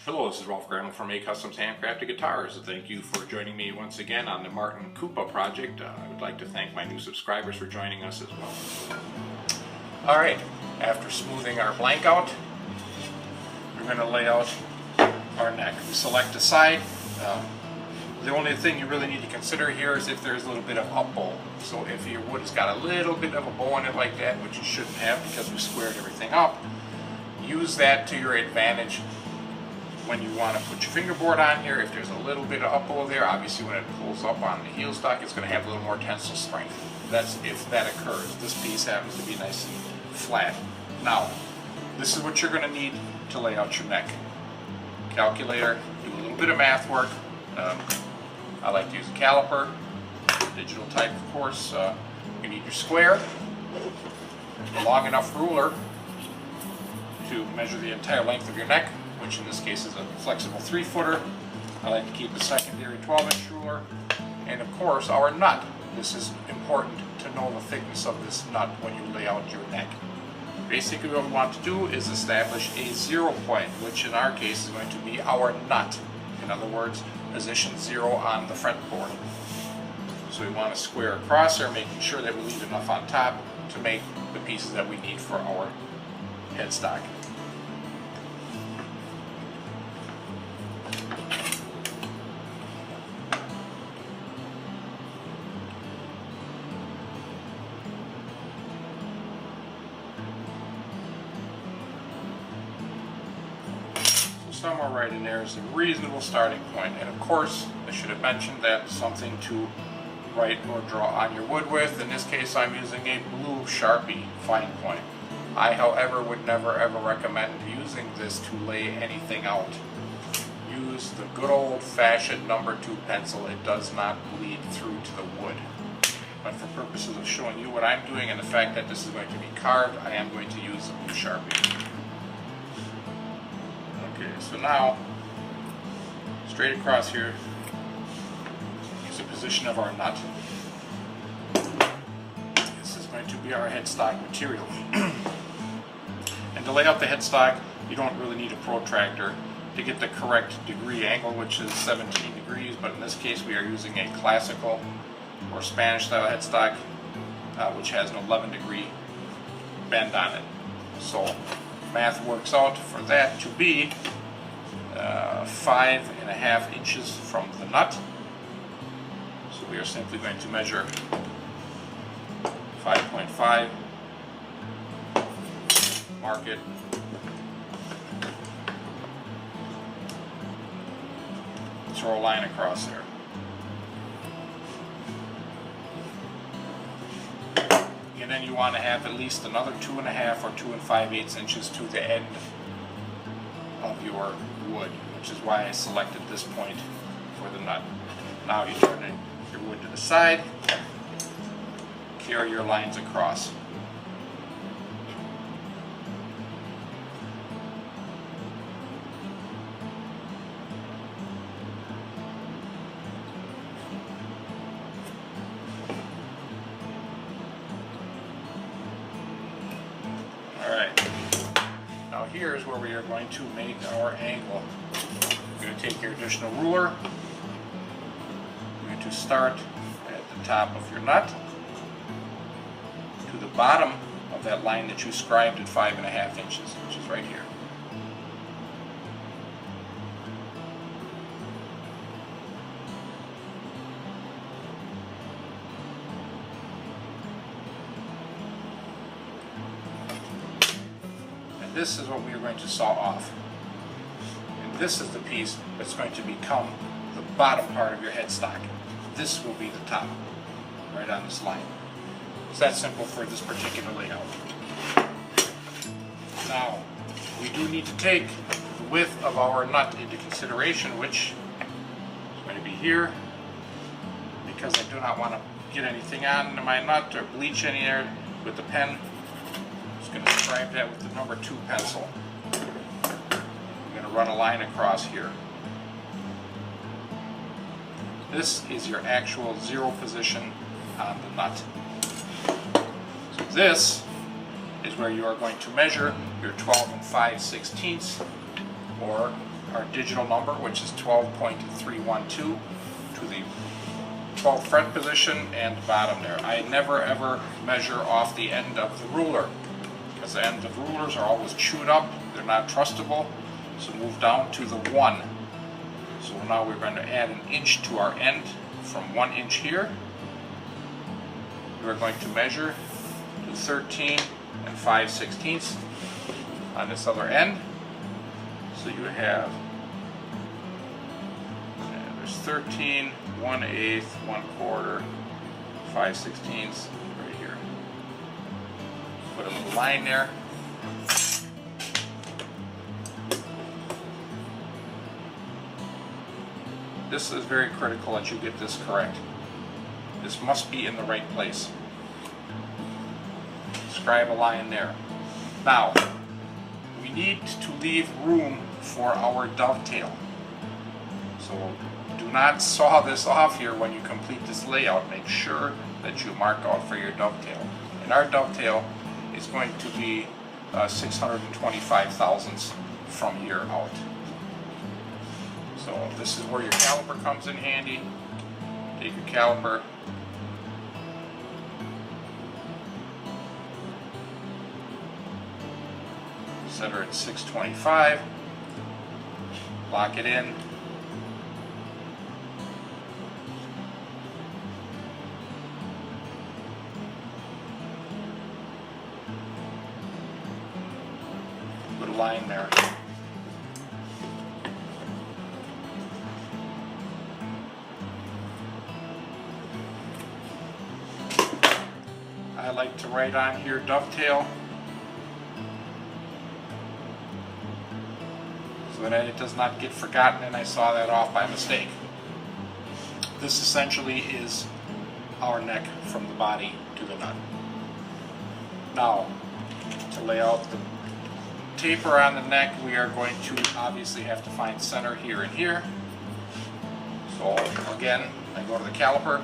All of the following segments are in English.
Hello, this is Ralph Granville from A-coustoms Handcrafted Guitars. Thank you for joining me once again on the Martin Coupa project. I would like to thank my new subscribers for joining us as well. Alright, after smoothing our blank out, we're going to lay out our neck. We select a side. The only thing you really need to consider here is if there's a little bit of up bow. So if your wood has got a little bit of a bow in it like that, which you shouldn't have because we squared everything up, use that to your advantage when you want to put your fingerboard on here. If there's a little bit of up bow there, obviously when it pulls up on the heel stock, it's going to have a little more tensile strength. That's if that occurs. This piece happens to be nice and flat. Now, this is what you're going to need to lay out your neck. Calculator, do a little bit of math work. I like to use a caliper, digital type of course. You need your square, a long enough ruler to measure the entire length of your neck, which in this case is a flexible 3-footer. I like to keep a secondary 12-inch ruler, and of course our nut. This is important to know the thickness of this nut when you lay out your neck. Basically what we want to do is establish a 0 point, which in our case is going to be our nut. In other words, position 0 on the fretboard. So we want to square across there, making sure that we leave enough on top to make the pieces that we need for our headstock. Somewhere right in there is a reasonable starting point. And of course, I should have mentioned that something to write or draw on your wood with. In this case, I'm using a blue Sharpie fine point. I, however, would never ever recommend using this to lay anything out. Use the good old-fashioned number 2 pencil. It does not bleed through to the wood. But for purposes of showing you what I'm doing and the fact that this is going to be carved, I am going to use a blue Sharpie. Okay, so now, straight across here is the position of our nut. This is going to be our headstock material. And to lay out the headstock, you don't really need a protractor to get the correct degree angle, which is 17 degrees, but in this case we are using a classical or Spanish style headstock, which has an 11-degree bend on it. So math works out for that to be 5.5 inches from the nut. So we are simply going to measure 5.5, mark it, throw a line across there. And then you want to have at least another 2.5 or 2 5/8 inches to the end of your wood, which is why I selected this point for the nut. Now you turn your wood to the side, carry your lines across. Now here's where we are going to make our angle. You're going to take your additional ruler. You're going to start at the top of your nut to the bottom of that line that you scribed at 5.5 inches, which is right here. This is what we are going to saw off. And this is the piece that's going to become the bottom part of your headstock. This will be the top, right on this line. It's that simple for this particular layout. Now, we do need to take the width of our nut into consideration, which is going to be here, because I do not want to get anything on my nut or bleach any there with the pen. Going to scribe that with the number 2 pencil. I'm going to run a line across here. This is your actual 0 position on the nut. So this is where you are going to measure your 12 5/16 or our digital number, which is 12.312, to the 12th fret position and the bottom there. I never ever measure off the end of the ruler, because the ends of rulers are always chewed up, they're not trustable. So move down to the 1. So now we're going to add an inch to our end from 1 inch here. We're going to measure to 13 and 5/16 on this other end. So you have, there's 13, 1/8, 1/4, 5/16 right here. Put a little line there. This is very critical that you get this correct. This must be in the right place. Scribe a line there. Now, we need to leave room for our dovetail. So do not saw this off here when you complete this layout. Make sure that you mark out for your dovetail. And our dovetail is going to be 625 thousandths from here out. So this is where your caliper comes in handy. Take your caliper, set her at 625, lock it in, put a line there. I like to write on here dovetail so that it does not get forgotten and I saw that off by mistake. This essentially is our neck from the body to the nut. Now, to lay out the taper on the neck, we are going to obviously have to find center here and here. So again, I go to the caliper,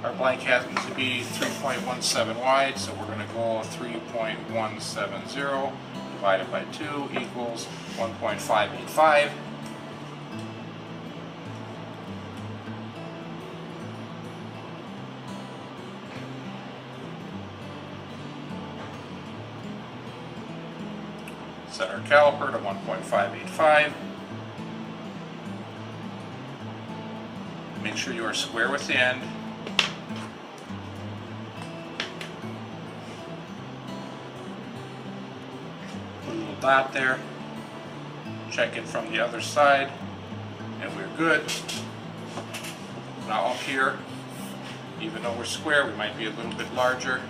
our blank happens to be 3.17 wide, so we're going to go 3.170 divided by 2 equals 1.585. Set our caliper to 1.585. Make sure you are square with the end. Put a little dot there. Check it from the other side, and we're good. Now up here, even though we're square, we might be a little bit larger.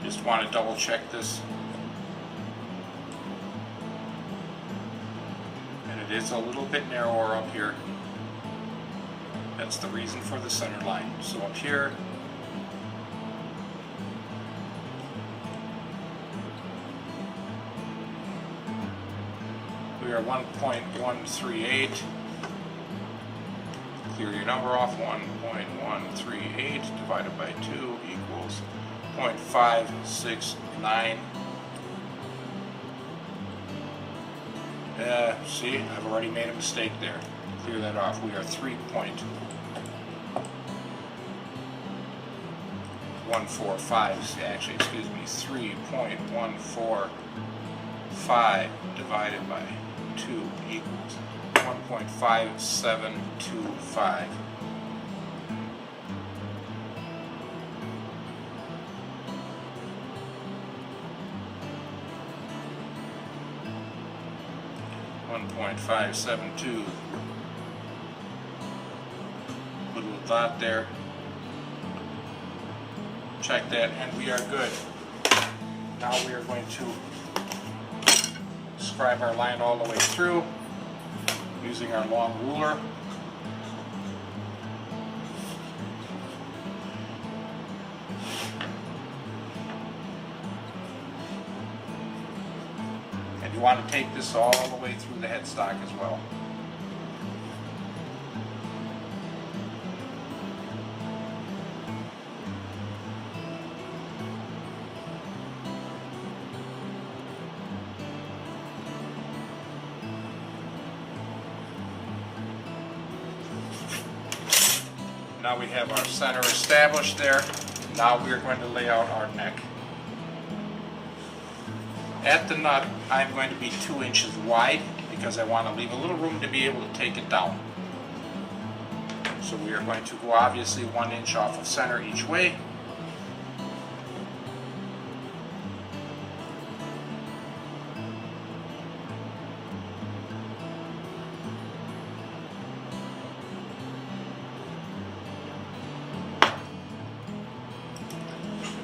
Just want to double check this. It is a little bit narrower up here. That's the reason for the center line. So up here, we are 1.138. Clear your number off. 1.138 divided by 2 equals 0.569. See, I've already made a mistake there. Clear that off. We are 3.145. Actually, excuse me, 3.145 divided by 2 equals 1.5725. .572. Put a little dot there. Check that, and we are good. Now we are going to scribe our line all the way through using our long ruler. You want to take this all the way through the headstock as well. now we have our center established there. Now we are going to lay out our neck. At the nut, I'm going to be 2 inches wide because I want to leave a little room to be able to take it down. So we are going to go obviously 1 inch off of center each way.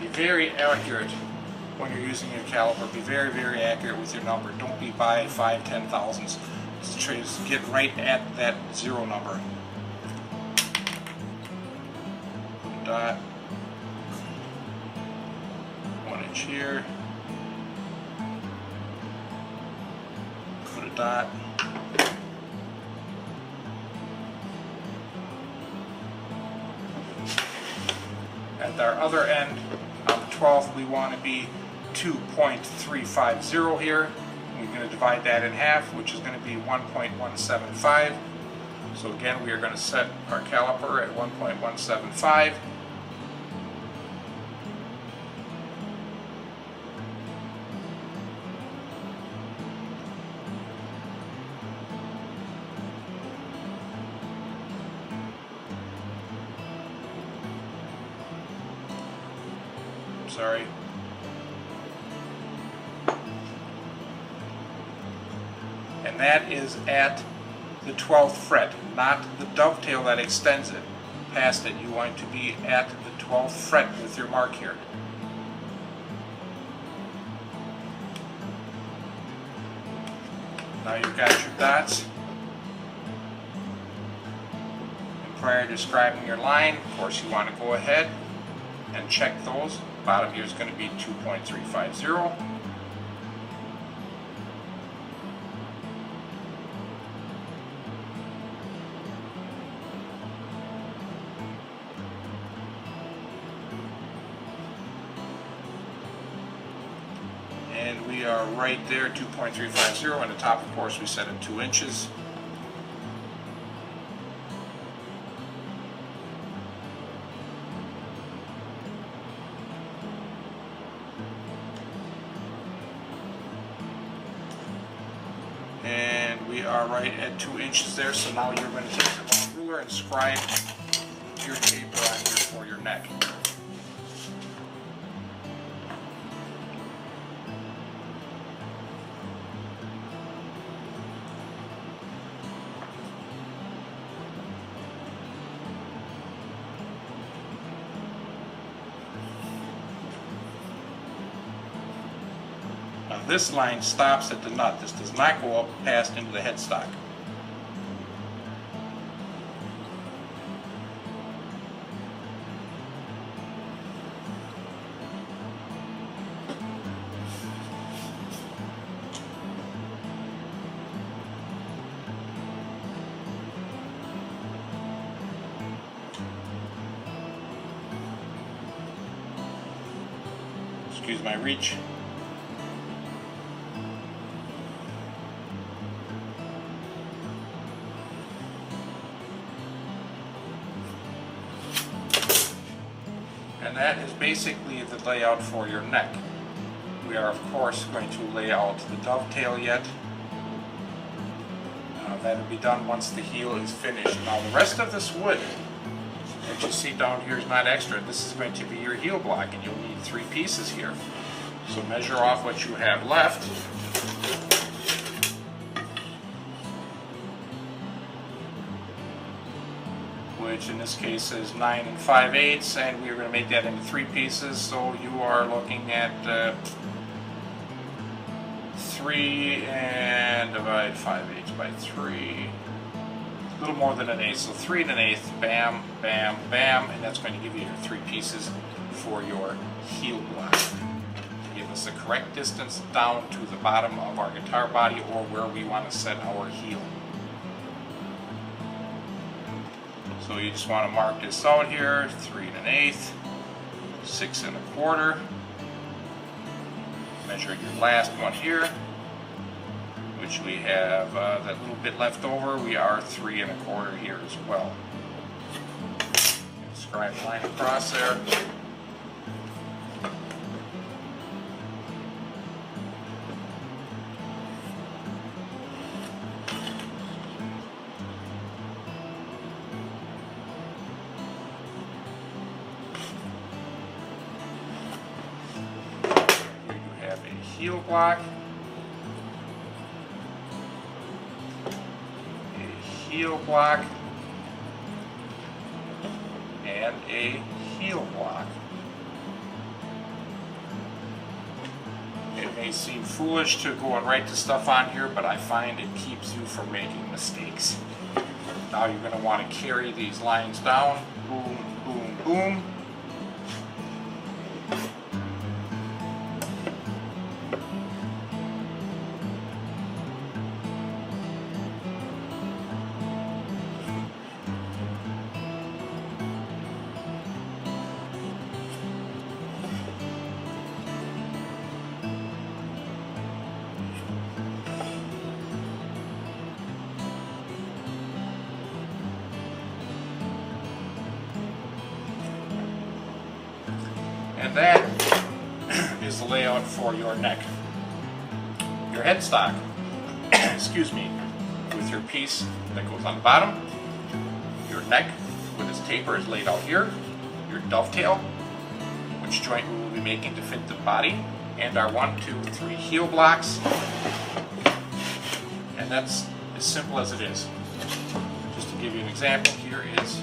Be very accurate when you're using your caliper. Be very, very accurate with your number. Don't be by 5/10 thousandths. Just get right at that 0 number. Put a dot. 1 inch here. Put a dot. At our other end, on the 12th, we want to be 2.350 here. We're going to divide that in half, which is going to be 1.175. So again, we are going to set our caliper at 1.175. Sorry. And that is at the 12th fret, not the dovetail that extends it past it. You want to be at the 12th fret with your mark here. Now you've got your dots. And prior to describing your line, of course you want to go ahead and check those. Bottom here is going to be 2.350. And we are right there, 2.350, and the top, of course, we set at 2 inches. And we are right at 2 inches there, so now you're going to take your long ruler and scribe your taper on here for your neck. Now this line stops at the nut. This does not go up past into the headstock. Excuse my reach. And that is basically the layout for your neck. We are of course going to lay out the dovetail yet. That'll be done once the heel is finished. Now the rest of this wood that you see down here is not extra. This is going to be your heel block, and you'll need 3 pieces here. So measure off what you have left. Which in this case is 9 5/8, and we're going to make that into 3 pieces. So you are looking at 3 and divide 5/8 by 3. A little more than an eighth, so 3 1/8. Bam, bam, bam, and that's going to give you your 3 pieces for your heel block. Give us the correct distance down to the bottom of our guitar body, or where we want to set our heel. So you just want to mark this out here, 3 1/8, 6 1/4. Measure your last one here, which we have that little bit left over. We are 3 1/4 here as well. Scribe line across there. Heel block, a heel block, and a heel block. It may seem foolish to go and write the stuff on here, but I find it keeps you from making mistakes. Now you're going to want to carry these lines down, boom, boom, boom. And that is the layout for your neck. Your headstock, excuse me, with your piece that goes on the bottom, your neck with its taper is laid out here, your dovetail, which joint we will be making to fit the body, and our 1, 2, 3 heel blocks. And that's as simple as it is. Just to give you an example, here is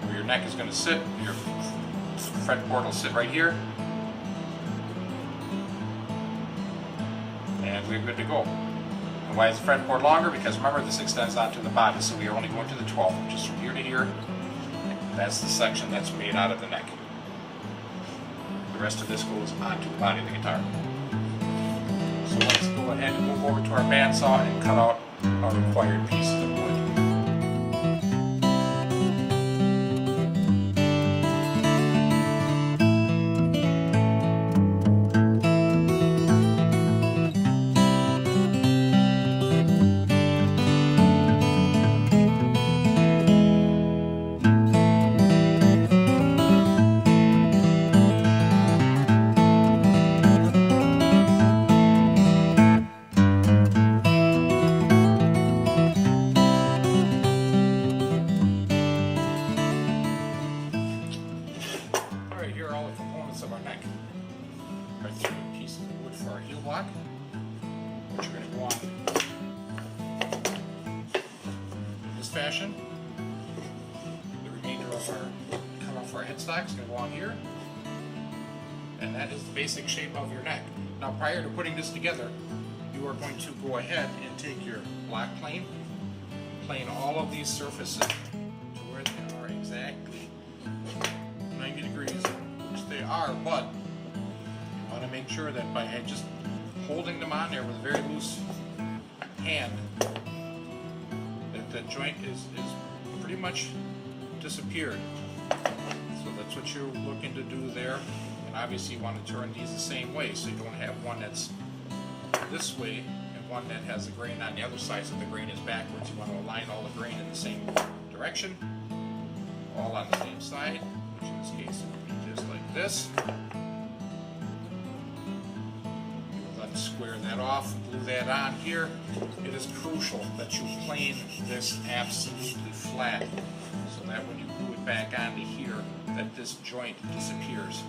where your neck is going to sit. Your fretboard will sit right here, and we're good to go. And why is the fretboard longer? Because remember, this extends onto the body, so we are only going to the 12th, which is from here to here. That's the section that's made out of the neck. The rest of this goes onto the body of the guitar. So let's go ahead and move over to our bandsaw and cut out our required pieces of wood. Of our neck. Our 3 pieces of wood for our heel block, which are going to go on in this fashion. The remainder of our cutout for our headstock is going to go on here, and that is the basic shape of your neck. Now, prior to putting this together, you are going to go ahead and take your block plane all of these surfaces to where they are exactly 90 degrees. They are, but you want to make sure that by just holding them on there with a very loose hand, that the joint is pretty much disappeared. So that's what you're looking to do there. And obviously you want to turn these the same way, so you don't have one that's this way and one that has the grain on the other side, so the grain is backwards. You want to align all the grain in the same direction, all on the same side, which in this case would be just like this. You will then square that off and glue that on here. It is crucial that you plane this absolutely flat, so that when you glue it back onto here, that this joint disappears.